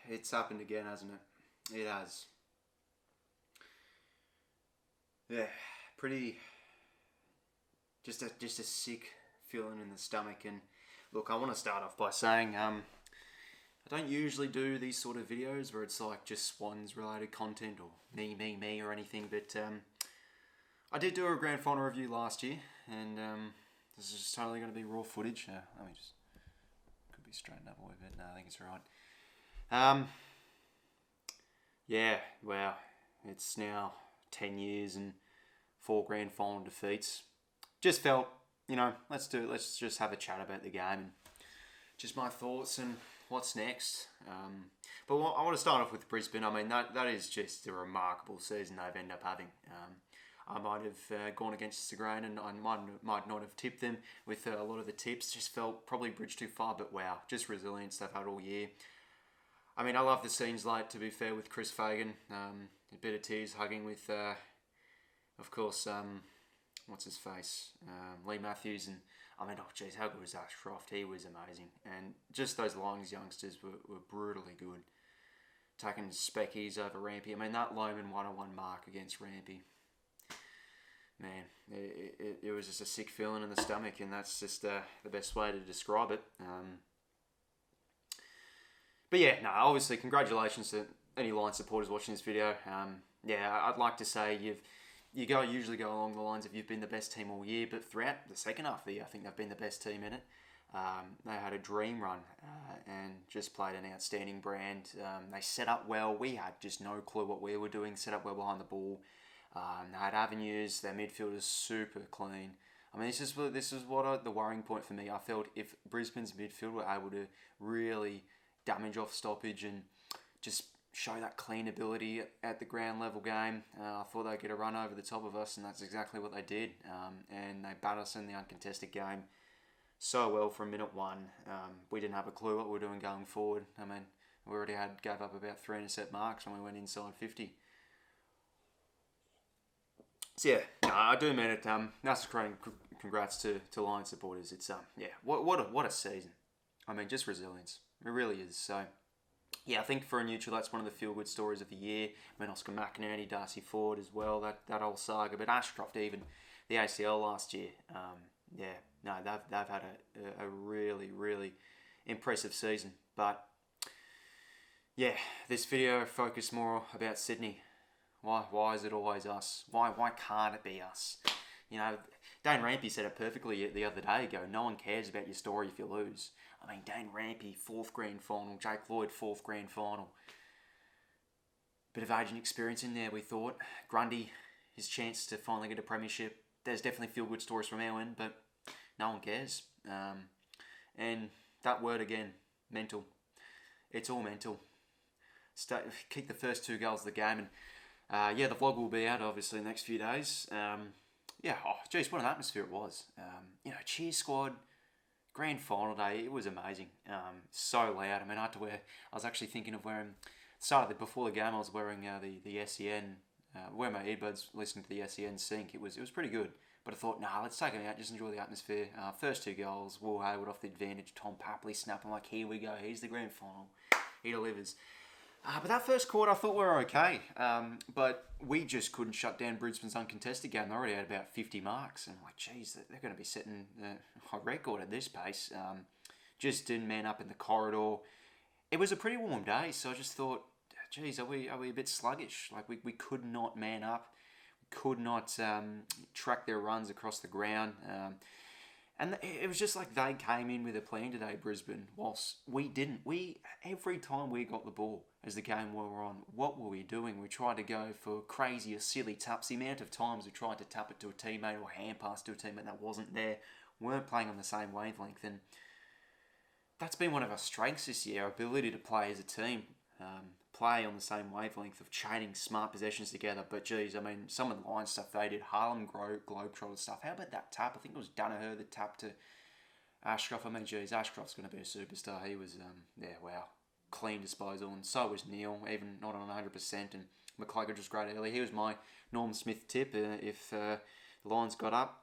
it's happened again, hasn't it? It has. Yeah, pretty. Just a sick feeling in the stomach. And look, I want to start off by saying I don't usually do these sort of videos where it's like just Swans related content or me or anything, but I did do a grand final review last year, and this is just totally going to be raw footage. Let me just, could be straightened up a little bit. No, I think it's alright. Yeah, wow, it's now 10 years and 4 grand final defeats. Just felt, let's just have a chat about the game and just my thoughts and what's next. But I want to start off with Brisbane. I mean, that is just a remarkable season they've ended up having. I might have gone against the grain, and I might not have tipped them with a lot of the tips. Just felt probably bridged too far, but wow, just resilience they've had all year. I mean, I love the scenes like, to be fair, with Chris Fagan. A bit of tears hugging with, of course, what's his face, Lee Matthews, and I mean, oh geez, how good was 𝐓𝐴𝐿? He was amazing, and just those Lions youngsters were brutally good, taking speckies over Rampy. I mean, that Lohman 1-on-1 mark against Rampy, man, it was just a sick feeling in the stomach, and that's just the best way to describe it. But yeah, no, obviously, congratulations to any Lions supporters watching this video. Yeah, I'd like to say you usually go along the lines of you've been the best team all year, but throughout the second half of the year, I think they've been the best team in it. They had a dream run and just played an outstanding brand. They set up well. We had just no clue what we were doing. Set up well behind the ball. They had avenues. Their midfield is super clean. I mean, this is what the worrying point for me. I felt if Brisbane's midfield were able to really damage off stoppage and just show that clean ability at the ground level game, I thought they'd get a run over the top of us, and that's exactly what they did. And they bat us in the uncontested game so well from minute one. We didn't have a clue what we were doing going forward. I mean, we already gave up about 3 intercept marks when we went inside 50. So yeah, I do mean it. 𝐼𝐶 congrats to Lions supporters. It's yeah, what a season. I mean, just resilience. It really is. So yeah, I think for a neutral, that's one of the feel-good stories of the year. I mean, 𝐬𝐿 McInerney, Darcy Ford as well, that whole saga. But Ashcroft, even the ACL last year, yeah, no, they've had a really, really impressive season. But yeah, this video focused more about Sydney. Why is it always us? Why can't it be us? Dane Rampy said it perfectly the other day ago. No one cares about your story if you lose. I mean, Dane Rampy, 4th grand final. Jake Lloyd, 4th grand final. Bit of age and experience in there, we thought. Grundy, his chance to finally get a premiership. There's definitely feel-good stories from our end, but no one cares. And that word again, mental. It's all mental. Kick the first 2 goals of the game, and yeah, the vlog will be out obviously in the next few days. Yeah, oh geez, what an atmosphere it was. Cheer squad, grand final day, it was amazing. So loud. I mean, I was actually thinking of wearing, before the game I was wearing the SEN, wearing my earbuds, listening to the SEN sync. It was pretty good. But I thought, nah, let's take it out, just enjoy the atmosphere. First 2 goals, Will Hayward off the advantage, Tom Papley snapping like, here we go, here's the grand final. He delivers. But that first quarter, I thought we were okay. But we just couldn't shut down Brisbane's uncontested game. They already had about 50 marks. And I'm like, geez, they're going to be setting a record at this pace. Just didn't man up in the corridor. It was a pretty warm day, so I just thought, geez, are we a bit sluggish? Like, we could not man up. We could not track their runs across the ground. And it was just like they came in with a plan today, Brisbane, whilst we didn't. Every time we got the ball as the game wore on, what were we doing? We tried to go for crazy or silly taps. The amount of times we tried to tap it to a teammate or hand pass to a teammate that wasn't there, weren't playing on the same wavelength. And that's been one of our strengths this year, our ability to play as a team. Play on the same wavelength of chaining smart possessions together. But geez, I mean, some of the line stuff they did, Harlem Globetrotter stuff. How about that tap? I think it was Danaher that tapped to Ashcroft. I mean, geez, Ashcroft's going to be a superstar. He was, yeah, wow, clean disposal, and so was Neil, even not on 100%. And McCluggage was great early. He was my Norm Smith tip if the Lions got up.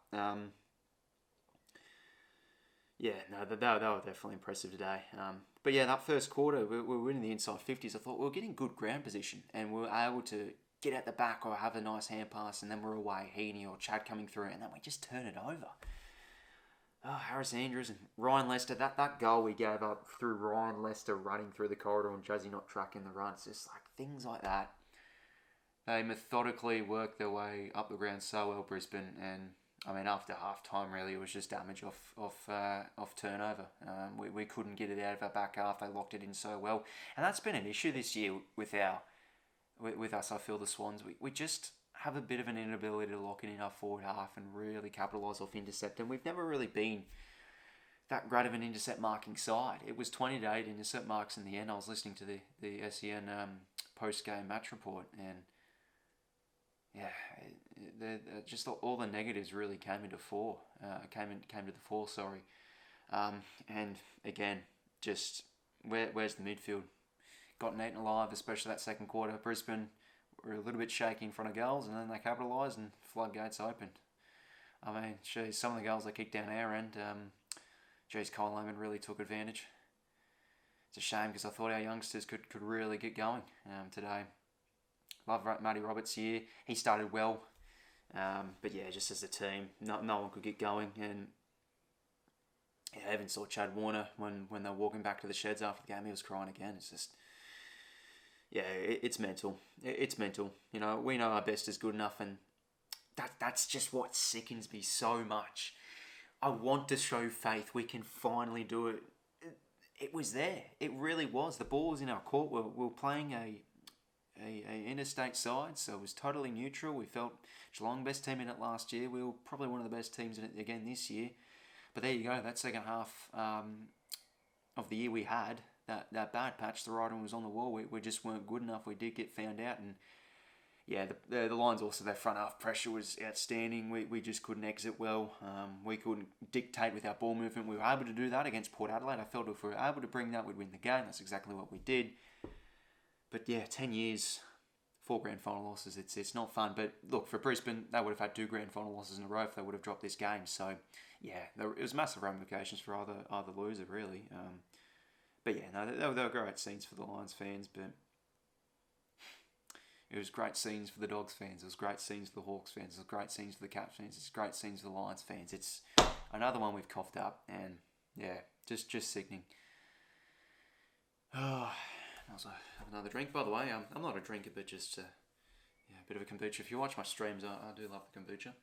Yeah, no, they were definitely impressive today. But yeah, that first quarter, we were winning the inside 50s. I thought we were getting good ground position and we were able to get at the back or have a nice hand pass, and then we're away, Heaney or Chad coming through, and then we just turn it over. Oh, Harris Andrews and Ryan Lester, that goal we gave up through Ryan Lester running through the corridor and 𝐬𝐴 not tracking the run. It's just like things like that. They methodically worked their way up the ground so well, Brisbane, and I mean after half time really it was just damage off turnover. We couldn't get it out of our back half. They locked it in so well, and that's been an issue this year with us. I feel the Swans. We just have a bit of an inability to lock it in our forward half and really capitalise off intercept, and we've never really been that great of an intercept marking side. It was 20 to 8 intercept marks in the end. I was listening to the SEN post-game match report, and yeah, just all the negatives really came into fore. Came to the fore. Sorry, and again, just where's the midfield? Gotten eaten alive, especially that second quarter. Brisbane were a little bit shaky in front of goals, and then they capitalised and floodgates opened. I mean, geez, some of the goals they kicked down our end, Kyle Layman really took advantage. It's a shame because I thought our youngsters could really get going today. Love Matty Roberts' year. He started well, but yeah, just as a team, no one could get going. And yeah, I even saw Chad Warner when they were walking back to the sheds after the game. He was crying again. It's just, yeah, it's mental. It's mental. You know, we know our best is good enough, and that's just what sickens me so much. I want to show faith we can finally do it. It was there. It really was. The ball was in our court. We were playing a interstate side, so it was totally neutral. We felt Geelong best team in it last year. We were probably one of the best teams in it again this year. But there you go. That second half of the year we had, that bad patch, the writing was on the wall. We just weren't good enough. We did get found out, and yeah, the Lions also, their front half pressure was outstanding. We just couldn't exit well. We couldn't dictate with our ball movement. We were able to do that against Port Adelaide. I felt if we were able to bring that, we'd win the game. That's exactly what we did. But yeah, 10 years, 4 grand final losses. It's not fun. But look, for Brisbane, they would have had 2 grand final losses in a row if they would have dropped this game. So yeah, it was massive ramifications for either loser really. But yeah, no, they were great scenes for the Lions fans. But it was great scenes for the Dogs fans. It was great scenes for the Hawks fans. It was great scenes for the Caps fans. It's great scenes for the Lions fans. It's another one we've coughed up, and yeah, just sickening. Oh, I also have another drink. By the way, I'm not a drinker, but just a bit of a kombucha. If you watch my streams, I do love the kombucha.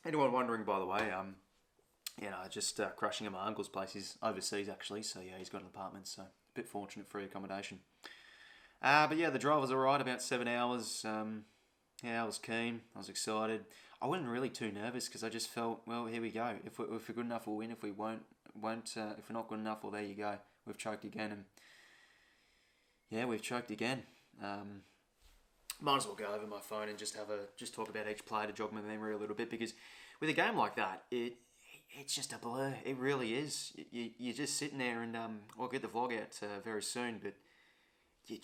Anyone wondering, by the way, just crashing at my uncle's place. He's overseas actually, so yeah, he's got an apartment, so a bit fortunate for accommodation. But yeah, the drive was alright, about 7 hours. I was keen, I was excited. I wasn't really too nervous because I just felt, well, here we go. If we're good enough, we'll win. If we won't. If we're not good enough, well, there you go. We've choked again, and yeah, we've choked again. Might as well go over my phone and just talk about each player to jog my memory a little bit, because with a game like that, it's just a blur. It really is. You're just sitting there, and I'll get the vlog out very soon, but you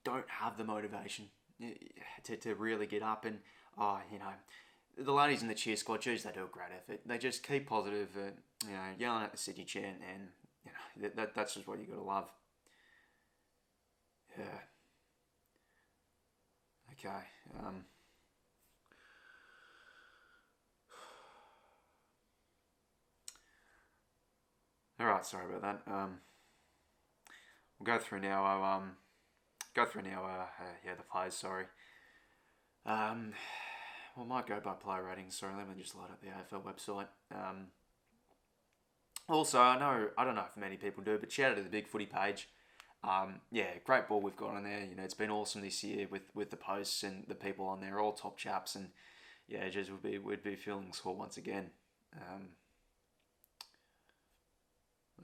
don't have the motivation to really get up. And the ladies in the cheer squad, geez, they do a great effort. They just keep positive, yelling at the City chant, and that's just what you got to love. Yeah. Okay. All right. Sorry about that. We'll go through now. The players. Sorry. We might go by player ratings. Sorry, let me just load up the AFL website. Also, I don't know if many people do, but shout out to the Big Footy page. Great ball we've got on there. It's been awesome this year with the posts and the people on there, all top chaps, and yeah, just we'd be feeling sore once again.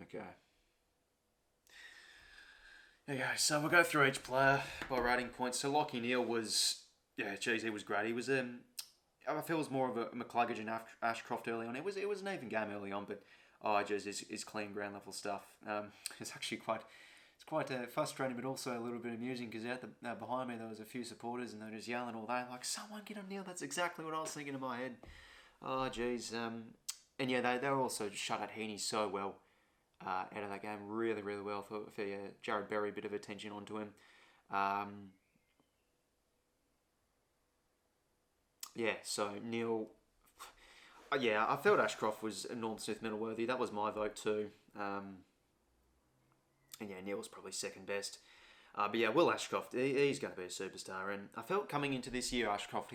Okay. Okay, so we'll go through each player by rating points. So Lachie Neale was, he was great. He was I feel it was more of a McCluggage and Ashcroft early on. It was an even game early on, but is clean ground level stuff. It's actually quite frustrating, but also a little bit amusing, because out behind me there was a few supporters and they were just yelling all day, like, someone get on Neale. That's exactly what I was thinking in my head. Oh, geez. And yeah, they were also shut at Heaney so well out of that game. Really, really well. For Jared Berry, a bit of attention onto him. Yeah, so Neil... yeah, I felt Ashcroft was Norm Smith medal worthy. That was my vote too. And yeah, Neil was probably second best. But yeah, Will Ashcroft, he's going to be a superstar. And I felt coming into this year, Ashcroft,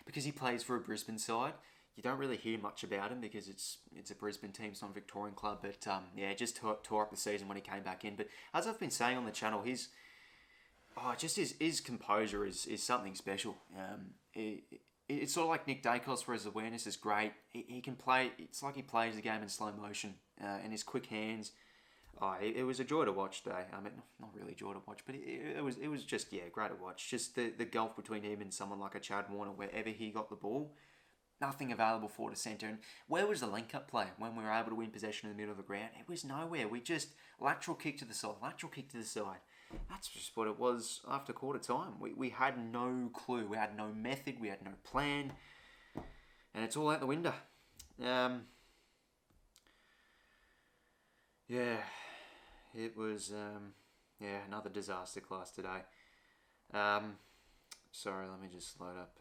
because he plays for a Brisbane side, you don't really hear much about him because it's a Brisbane team, it's not a Victorian club. But yeah, just tore up the season when he came back in. But as I've been saying on the channel, his composure is something special. It's sort of like Nick Dacos, where his awareness is great. He can play. It's like he plays the game in slow motion, and his quick hands. It was a joy to watch today. I mean, not really a joy to watch, but it was just great to watch. Just the gulf between him and someone like a Chad Warner, wherever he got the ball, nothing available for to centre. And where was the link-up play when we were able to win possession in the middle of the ground? It was nowhere. We just lateral kick to the side, lateral kick to the side. That's just what it was after quarter time. We had no clue. We had no method. We had no plan. And it's all out the window. Yeah, it was another disaster class today. Sorry, let me just load up.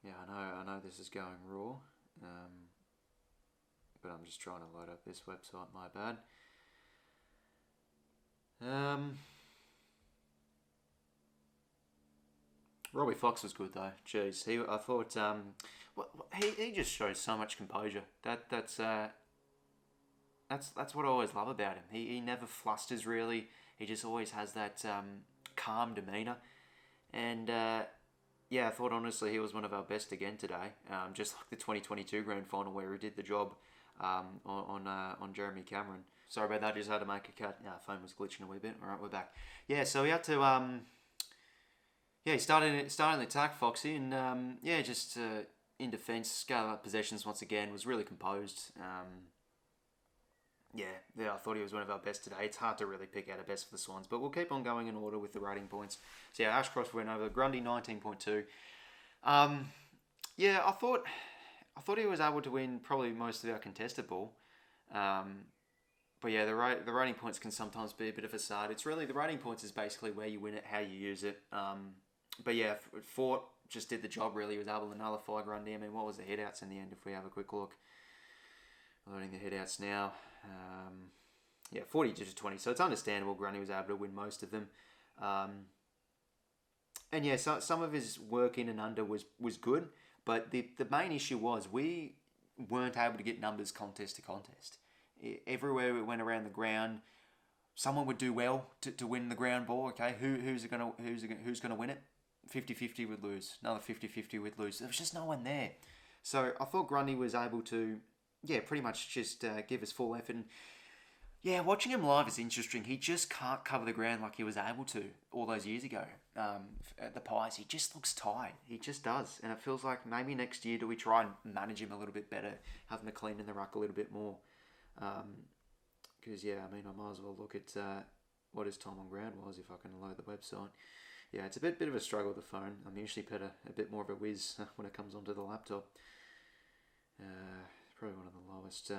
I know this is going raw, but I'm just trying to load up this website. My bad. Robbie Fox was good though. Jeez, I thought he just shows so much composure. That's what I always love about him. He never flusters really. He just always has that calm demeanour. And I thought honestly he was one of our best again today. Just like the 2022 grand final where he did the job on Jeremy Cameron. Sorry about that, just had to make a cut. Phone was glitching a wee bit. Alright, we're back. Yeah, so he had to he started the attack, Foxy, and just in defence, scale up possessions once again, was really composed. I thought he was one of our best today. It's hard to really pick out a best for the Swans, but we'll keep on going in order with the rating points. So yeah, Ashcroft went over. Grundy 19.2. I thought he was able to win probably most of our contested ball. But yeah, the rating points can sometimes be a bit of a facade. It's really, the rating points is basically where you win it, how you use it. But yeah, Fort just did the job really. He was able to nullify Grundy. I mean, what was the headouts in the end if we have a quick look? Loading the headouts now. 40 to 20. So it's understandable Grundy was able to win most of them. So some of his work in and under was good. But the main issue was we weren't able to get numbers contest to contest. Everywhere we went around the ground, someone would do well to win the ground ball. Okay, who's gonna win it? 50-50 would lose. Another 50-50 would lose. There was just no one there. So I thought Grundy was able to, pretty much just give us full effort. And watching him live is interesting. He just can't cover the ground like he was able to all those years ago. At the Pies, he just looks tired. He just does. And it feels like maybe next year do we try and manage him a little bit better, have McLean in the ruck a little bit more. Because, I might as well look at what his time on ground was if I can load the website. Yeah, it's a bit of a struggle with the phone. I'm usually a bit more of a whiz when it comes onto the laptop. Probably one of the lowest.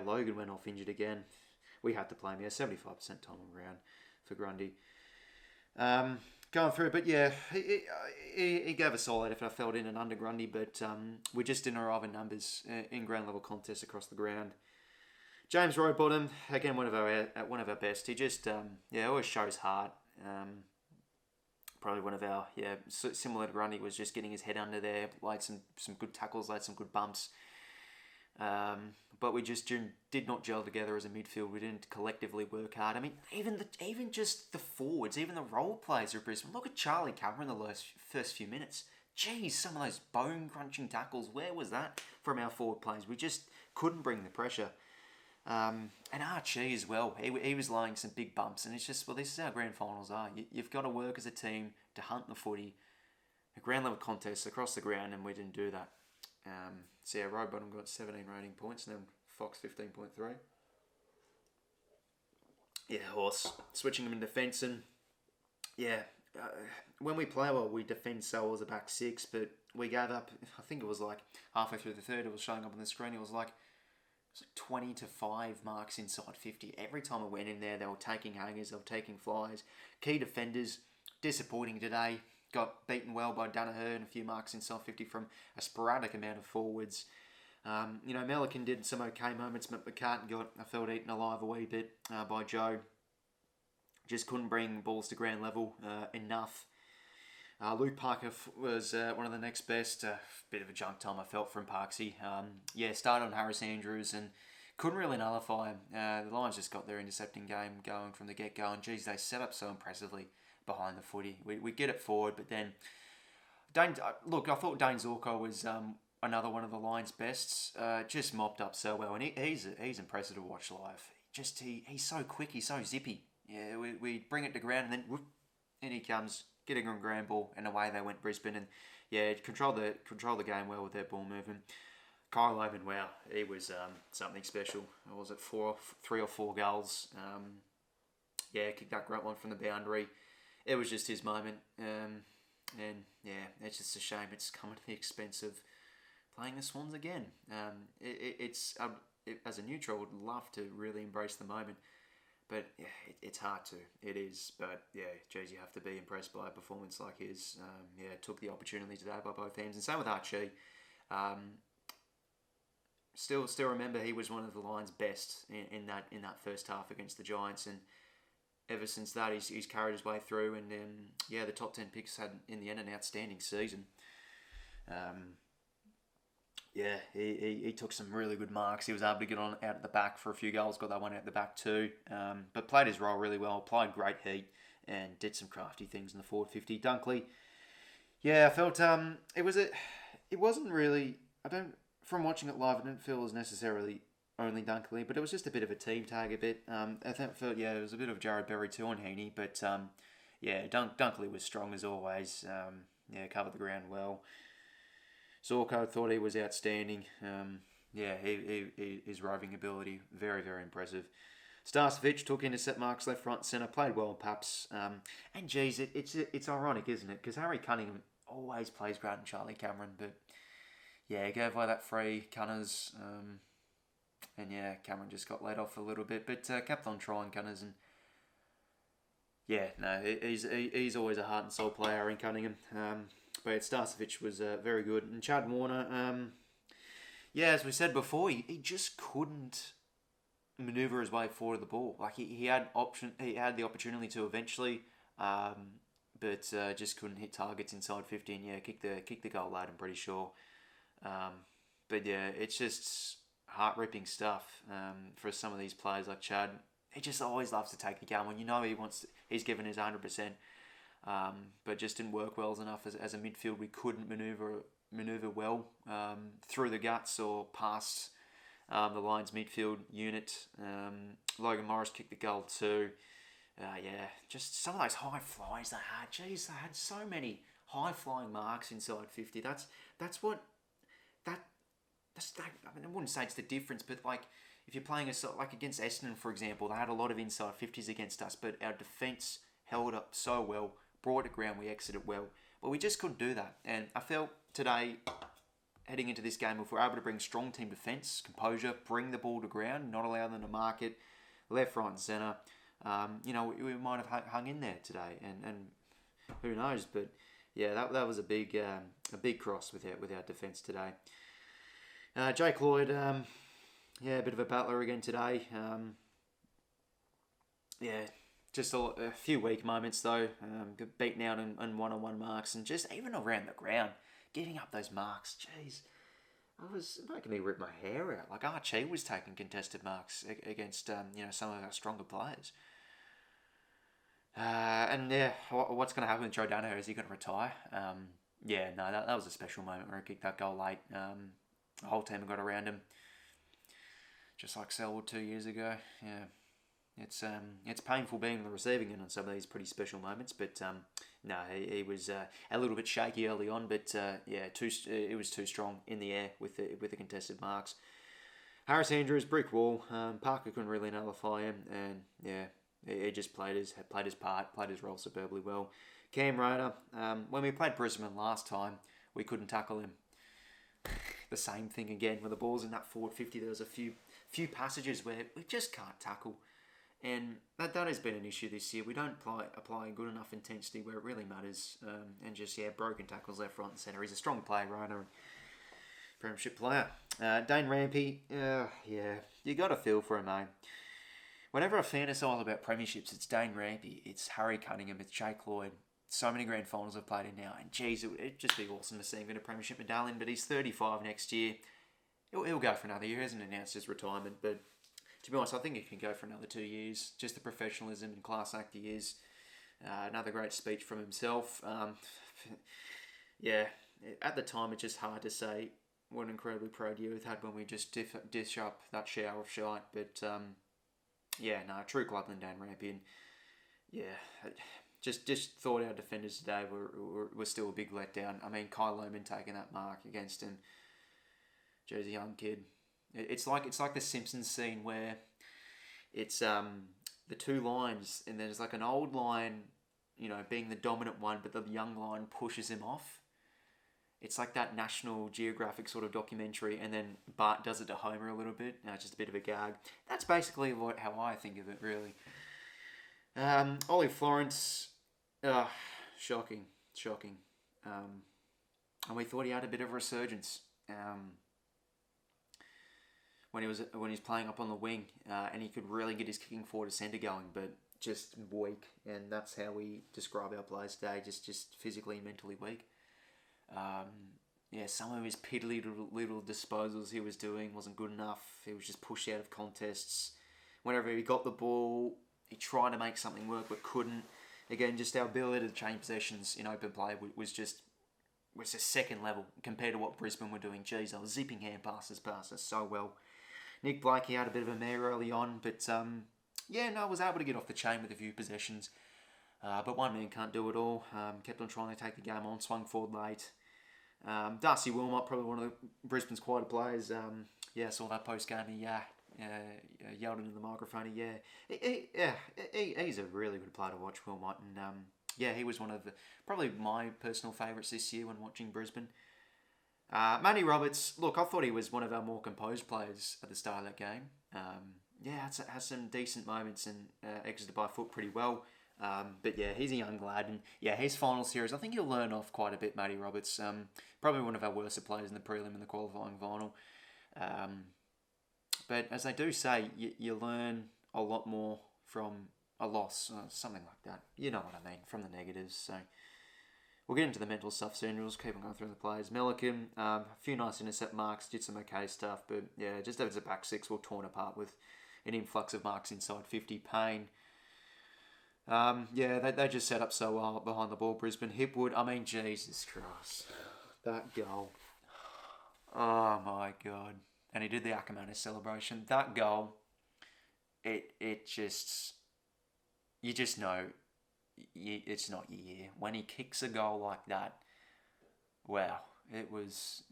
Logan went off injured again. We had to play him. 75% time on ground for Grundy. Going through, but he gave a solid effort. I felt in and under Grundy, but we just didn't arrive in numbers in ground level contests across the ground. James Rowbottom, again one of our best. He just always shows heart. Probably one of our similar to Grundy, was just getting his head under there, laid some good tackles, laid some good bumps. But we just did not gel together as a midfield. We didn't collectively work hard. I mean, even just the forwards, even the role players of Brisbane. Look at Charlie Cameron the first few minutes. Geez, some of those bone-crunching tackles. Where was that from our forward players? We just couldn't bring the pressure. And Archie as well. He was laying some big bumps, and it's just, this is how grand finals are. You've got to work as a team to hunt the footy. A ground level contest across the ground, and we didn't do that. Rowbottom got 17 rating points, and then Fox 15.3. Horse switching him in defence, and when we play well, we defend so as a back six, but we gave up. I think it was like halfway through the third. It was showing up on the screen. It was like 20 to 5 marks inside 50. Every time I went in there, they were taking hangers, they were taking flyers. Key defenders, disappointing today. Got beaten well by Danaher and a few marks inside 50 from a sporadic amount of forwards. 𝐼𝐴 did some okay moments, but 𝐓𝐡𝐞 I felt eaten alive a wee bit by Joe. Just couldn't bring balls to ground level enough. Luke Parker was one of the next best. Bit of a junk time I felt from Parksy. Started on Harris Andrews and couldn't really nullify him. The Lions just got their intercepting game going from the get-go, and geez, they set up so impressively behind the footy. We get it forward, but then I thought 𝐓𝐴 was another one of the Lions' bests. Just mopped up so well, and he's impressive to watch live. He's so quick, he's so zippy. Yeah, we bring it to ground, and then whoop, in he comes, getting on ground ball, and away they went Brisbane, and control the game well with their ball movement. Kyle Lohman, wow, he was something special. Was it 3 or 4 goals? Kicked that great one from the boundary. It was just his moment, it's just a shame it's coming at the expense of playing the Swans again. As a neutral, I would love to really embrace the moment, but it's hard to. It is, but geez, you have to be impressed by a performance like his. Took the opportunity today by both hands, and same with 𝐼𝐴. Still remember he was one of the Lions' best in that first half against the Giants, and ever since that he's carried his way through, and the top 10 picks had in the end an outstanding season. He took some really good marks. He was able to get on out at the back for a few goals, got that one out the back too, but played his role really well, applied great heat, and did some crafty things in the forward 50. Dunkley, I felt it wasn't really, from watching it live, I didn't feel it was necessarily only Dunkley, but it was just a bit of a team tag a bit. I felt it was a bit of Jared Berry too on Heaney, but Dunkley was strong as always. Covered the ground well. 𝐓𝐴 thought he was outstanding. His roving ability, very, very impressive. 𝗍𝐶𝐵 took intercept marks left, right, and centre, played well in Paps. And geez, it's ironic, isn't it? Because Harry Cunningham always plays great in Charlie Cameron, but gave away that free Cunners, and Cameron just got let off a little bit, but kept on trying Cunners, and he's always a heart and soul player, Harry Cunningham. But 𝗍𝐶𝐵 was very good, and Chad Warner, as we said before, he just couldn't manoeuvre his way forward of the ball. Like he had the opportunity to eventually, but just couldn't hit targets inside 50. And kicked the goal late, I'm pretty sure. It's just heart-ripping stuff for some of these players like Chad. He just always loves to take the game when he's given his 100%, but just didn't work well enough as a midfield. We couldn't manoeuvre well through the guts or past the Lions midfield unit. Logan Morris kicked the goal too. Just some of those high flies they had. Jeez, they had so many high flying marks inside 50. That's I wouldn't say it's the difference, but like if you're playing against Essendon, for example, they had a lot of inside 50s against us, but our defence held up so well, brought it to ground, we exited well, but we just couldn't do that. And I felt today, heading into this game, if we're able to bring strong team defence, composure, bring the ball to ground, not allow them to mark it left, right, and centre, we might have hung in there today, and who knows? But that was a big cross with our defence today. Jake Lloyd, a bit of a battler again today. Just a few weak moments though. Got beaten out in one-on-one marks, and just even around the ground, getting up those marks. Jeez, I was making me rip my hair out. Like 𝐼𝐴 was taking contested marks against some of our stronger players. What's going to happen with Joe Danaher? Is he going to retire? That was a special moment where he kicked that goal late. The whole team got around him, just like Selwood 2 years ago. It's painful being on the receiving end on some of these pretty special moments, but he was a little bit shaky early on, but it was too strong in the air with the contested marks. Harris Andrews, brick wall. Parker couldn't really nullify him, and he just played his part, played his role superbly well. Cam Rayner, when we played Brisbane last time, we couldn't tackle him. The same thing again, when the ball's in that forward 50, there was a few passages where we just can't tackle. And that has been an issue this year. We don't apply good enough intensity where it really matters. And just, broken tackles left, right and centre. He's a strong player, Rayner, and premiership player. Dane Rampy, you got to feel for him, mate. Whenever I fantasize about premierships, it's Dane Rampy, it's Harry Cunningham, it's Jake Lloyd. So many grand finals I've played in now, and geez, it'd just be awesome to see him get a premiership medallion. But he's 35 next year. He'll go for another year. He hasn't announced his retirement, but to be honest, I think he can go for another 2 years. Just the professionalism and class act he is. Another great speech from himself. At the time, it's just hard to say what an incredibly proud year we've had when we just dish up that shower of shite. But true clubman Dan Rampion. Just thought our defenders today were still a big letdown. I mean, Kai Lohman taking that mark against him. Jersey young kid. It's like the Simpsons scene where it's the two lines, and there's like an old line, being the dominant one, but the young line pushes him off. It's like that National Geographic sort of documentary, and then Bart does it to Homer a little bit. Just a bit of a gag. That's basically how I think of it, really. Ollie Florence, shocking. And we thought he had a bit of a resurgence when he was playing up on the wing, and he could really get his kicking forward to centre going, but just weak. And that's how we describe our players today, just physically and mentally weak. Some of his piddly little disposals he was doing wasn't good enough. He was just pushed out of contests. Whenever he got the ball, he tried to make something work but couldn't. Again, just our ability to change possessions in open play was just a second level compared to what Brisbane were doing. Geez, I was zipping hand passes past us so well. Nick Blake, he had a bit of a mare early on, but was able to get off the chain with a few possessions. But one man can't do it all. Kept on trying to take the game on, swung forward late. 𝐲𝐶 𝐿𝐿, probably one of Brisbane's quieter players. Saw that post game. He yelled into the microphone. He's a really good player to watch, 𝐿𝐿, and he was one of probably my personal favourites this year when watching Brisbane. Matty Roberts, look, I thought he was one of our more composed players at the start of that game. Has some decent moments and exited by foot pretty well. He's a young lad, and his final series, I think he'll learn off quite a bit, Matty Roberts. Probably one of our worst players in the prelim and the qualifying final. But as they do say, you learn a lot more from a loss, something like that. You know what I mean, from the negatives. So we'll get into the mental stuff soon. We'll just keep on going through the players. Melican, a few nice intercept marks, did some okay stuff, but just as a back six, we're torn apart with an influx of marks inside 50. Payne. They just set up so well behind the ball, Brisbane. Hipwood, I mean, Jesus Christ. That goal. Oh, my God. And he did the 𝐼𝐴 celebration. That goal, it just... You just know it's not your year. When he kicks a goal like that, wow, it was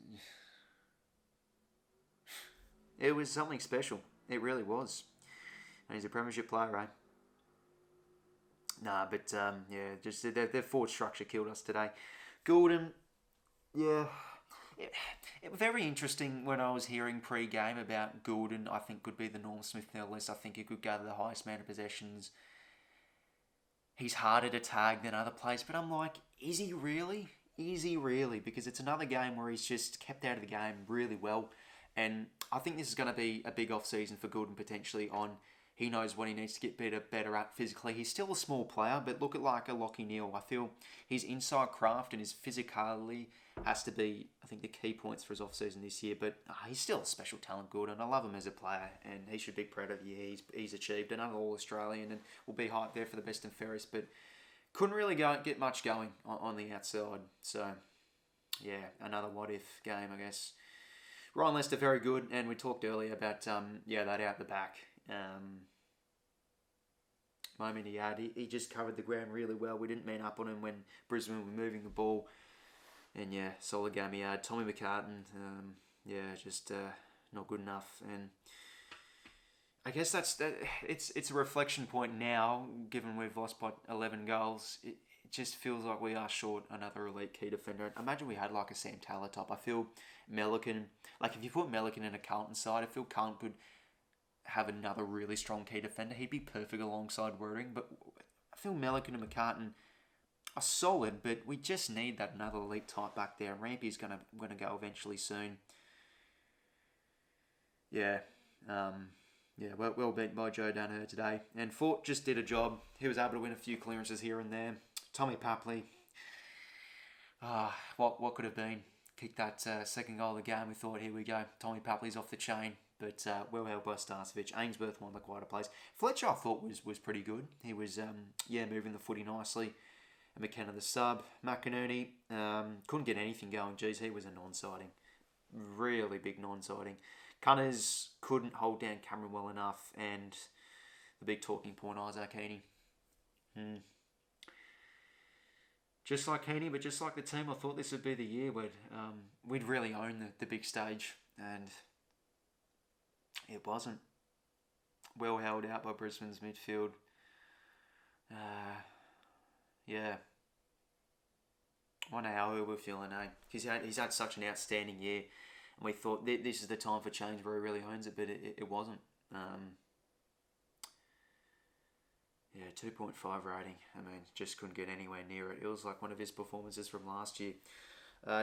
something special. It really was. And he's a premiership player, right? Nah, but just their forward structure killed us today. Goulden, very interesting when I was hearing pre-game about Goulden. I think could be the Norm Smith list. I think he could gather the highest amount of possessions. He's harder to tag than other players, but I'm like, is he really? Is he really? Because it's another game where he's just kept out of the game really well. And I think this is going to be a big off-season for Goulden potentially on... He knows what he needs to get better at physically. He's still a small player, but look at like a 𝐼𝐴 𝐿𝐿. I feel his inside craft and his physicality has to be, I think, the key points for his off-season this year. But he's still a special talent, Goulden. I love him as a player, and he should be proud of the year he's achieved. Another All-Australian, and will be hyped there for the best and fairest, but couldn't really get much going on the outside. So, another what-if game, I guess. Ryan Lester, very good, and we talked earlier about, that out the back. Moment he had, he just covered the ground really well. We didn't man up on him when Brisbane were moving the ball, and solid game he had. Tommy McCartan, just not good enough, and I guess that's that. It's a reflection point now, given we've lost by 11 goals. just feels like we are short another elite key defender. Imagine we had like a Sam Taylor top. I feel 𝐼𝐻𝐿, like if you put 𝐼𝐻𝐿 in a Carlton side, I feel Carlton could have another really strong key defender. He'd be perfect alongside Worthing, but I feel 𝐼𝐻𝐿 and McCartan are solid, but we just need that another elite type back there. Rampy's gonna go eventually soon. Yeah, well beaten by Joe Danaher today. And 𝐓𝐡𝐞 just did a job. He was able to win a few clearances here and there. Tommy Papley, what could have been? Kicked that second goal of the game. We thought, here we go, Tommy Papley's off the chain. But well held by 𝘼𝐶. 𝐸𝐴𝐺𝐵 won the quieter place. Fletcher, I thought, was pretty good. He was, moving the footy nicely. And McKenna the sub. McInerney couldn't get anything going. Geez, he was a non-sighting. Really big non-sighting. Cunners couldn't hold down Cameron well enough. And the big talking point, 𝐼𝐴𝐺𝐸 Heaney. Just like Heaney, but just like the team, I thought this would be the year where we'd really own the big stage. And it wasn't. Well held out by Brisbane's midfield. Yeah. I wonder how we're feeling, eh? He's had such an outstanding year. And we thought this is the time for change where he really owns it, but it wasn't. 2.5 rating. I mean, just couldn't get anywhere near it. It was like one of his performances from last year.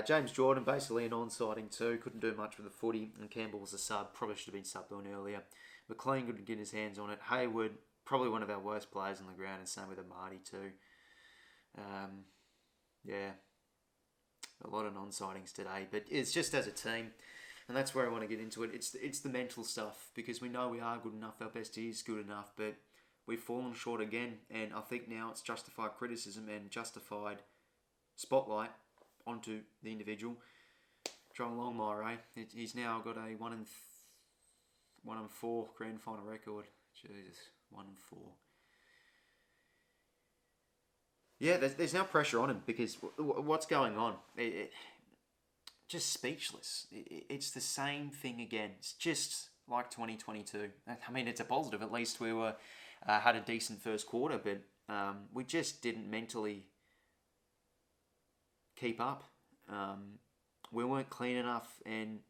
James Jordan, basically a non-sighting too. Couldn't do much with the footy. And Campbell was a sub. Probably should have been subbed on earlier. McLean couldn't get his hands on it. Hayward, probably one of our worst players on the ground. And same with Amati too. A lot of non-sightings today. But it's just as a team. And that's where I want to get into it. It's the mental stuff. Because we know we are good enough. Our best is good enough. But we've fallen short again. And I think now it's justified criticism and justified spotlight onto the individual. John Longmire, he's now got a 1 and 4 grand final record. Jesus, 1 and 4. Yeah, there's now pressure on him because what's going on? Just speechless. It's the same thing again. It's just like 2022. I mean, it's a positive. At least we were had a decent first quarter, but we just didn't mentally keep up. We weren't clean enough, and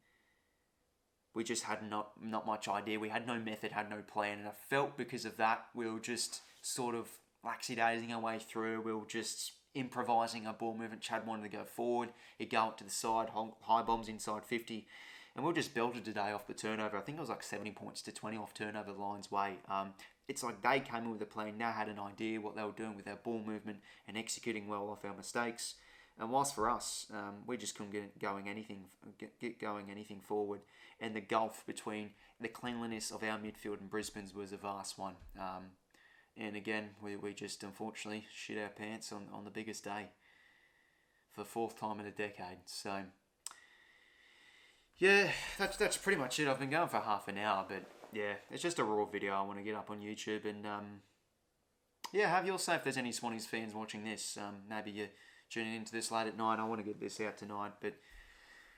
we just had not much idea. We had no method, had no plan, and I felt because of that we were just sort of laxy-daising our way through. We were just improvising our ball movement. Chad wanted to go forward. He'd go up to the side, high bombs inside 50, and we were just belted today off the turnover. I think it was like 70 points to 20 off turnover line's way. It's like they came in with a plan, now had an idea what they were doing with our ball movement and executing well off our mistakes. And whilst for us, we just couldn't get going anything forward. And the gulf between the cleanliness of our midfield and Brisbane's was a vast one. And again, we just unfortunately shit our pants on the biggest day for the 4th time in a decade. So, yeah, that's pretty much it. I've been going for half an hour, but yeah, it's just a raw video I want to get up on YouTube. And have your say if there's any Swannies fans watching this. Maybe you're tuning into this late at night. I want to get this out tonight, but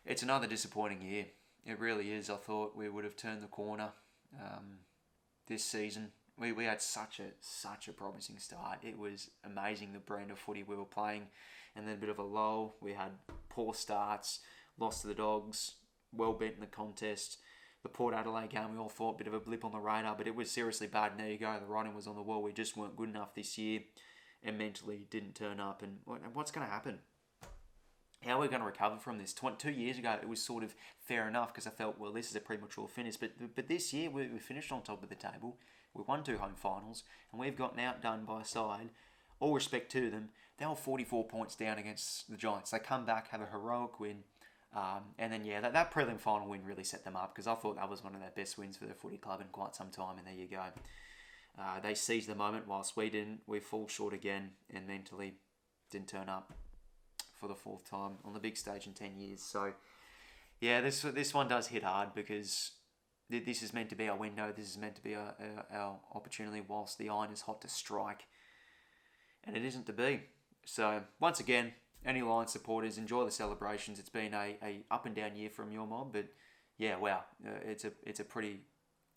it's another disappointing year. It really is. I thought we would have turned the corner this season. We had such a promising start. It was amazing the brand of footy we were playing, and then a bit of a lull. We had poor starts, lost to the Dogs, well beaten the contest. The Port Adelaide game we all thought a bit of a blip on the radar, but it was seriously bad. And there you go, the writing was on the wall. We just weren't good enough this year, and mentally didn't turn up. And what's going to happen? How are we going to recover from this? 2 years ago, it was sort of fair enough because I felt, well, this is a premature finish. But this year, we finished on top of the table. We won 2 home finals, and we've gotten outdone by a side. All respect to them. They were 44 points down against the Giants. They come back, have a heroic win. And then, that prelim final win really set them up because I thought that was one of their best wins for the footy club in quite some time, and there you go. They seized the moment whilst we didn't. We fall short again and mentally didn't turn up for the 4th time on the big stage in 10 years. So, yeah, this one does hit hard because this is meant to be our window. This is meant to be our opportunity whilst the iron is hot to strike. And it isn't to be. So, once again, any Lions supporters, enjoy the celebrations. It's been a up and down year from your mob, but yeah, wow, it's a pretty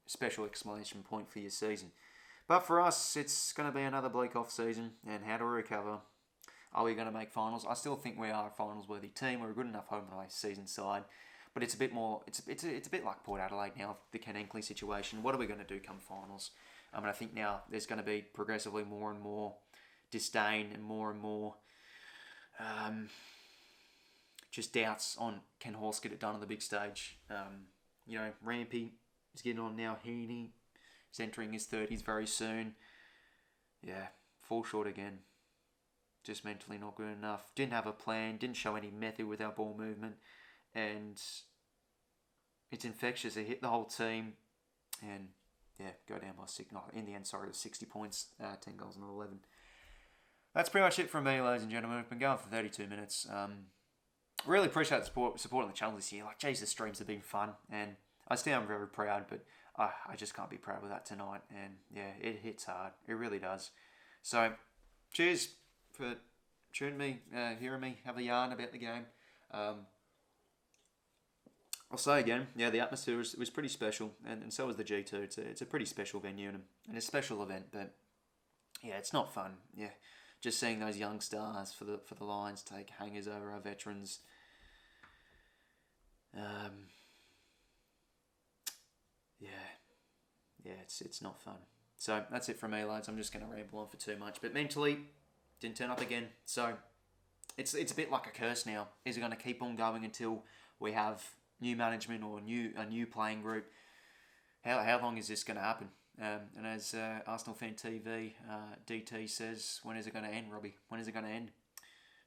special exclamation point for your season. But for us, it's going to be another bleak off season, and how to recover. are we going to make finals? I still think we are a finals-worthy team. We're a good enough home and away season side. But it's a bit more. It's a bit like Port Adelaide now, the Ken Ankley situation. What are we going to do come finals? I think now there's going to be progressively more and more disdain and more just doubts on can Horse get it done on the big stage. Rampy is getting on now. Heaney is entering his 30s very soon. Yeah, fall short again. Just mentally not good enough. Didn't have a plan. Didn't show any method with our ball movement. And it's infectious. It hit the whole team, and go down by 6. No, in the end, sorry, it was 60 points, 10 goals and 11. That's pretty much it from me, ladies and gentlemen. We've been going for 32 minutes. Really appreciate the support on the channel this year. Like, geez, the streams have been fun, and I still am very proud, but I just can't be proud with that tonight. And yeah, it hits hard. It really does. So, cheers for tuning me, hearing me have a yarn about the game. I'll say again, the atmosphere was pretty special, and so was the G2. It's a pretty special venue and a special event, but yeah, it's not fun. Yeah, just seeing those young stars for the Lions take hangers over our veterans. It's not fun. So that's it from me, lads. I'm just going to ramble on for too much, but mentally didn't turn up again. So it's a bit like a curse now. Is it going to keep on going until we have new management or a new playing group? How long is this going to happen? And as Arsenal Fan TV DT says, when is it going to end, Robbie? When is it going to end?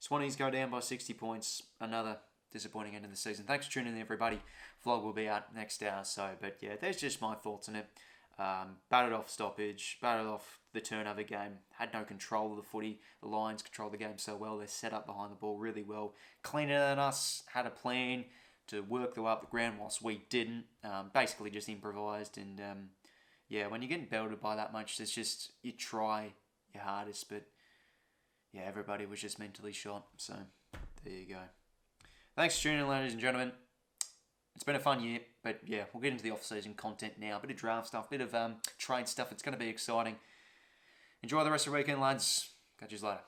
Swannies go down by 60 points. Another disappointing end of the season. Thanks for tuning in, everybody. Vlog will be out next hour. So, but yeah, there's just my thoughts on it. Batted off stoppage, batted off the turnover game, had no control of the footy. The Lions controlled the game so well. They're set up behind the ball really well. Cleaner than us, had a plan to work their way up the ground whilst we didn't. Basically just improvised. And when you're getting belted by that much, it's just, you try your hardest. But yeah, everybody was just mentally shot. So there you go. Thanks for tuning in, ladies and gentlemen. It's been a fun year, but yeah, we'll get into the off-season content now. A bit of draft stuff, a bit of trade stuff. It's going to be exciting. Enjoy the rest of the weekend, lads. Catch you later.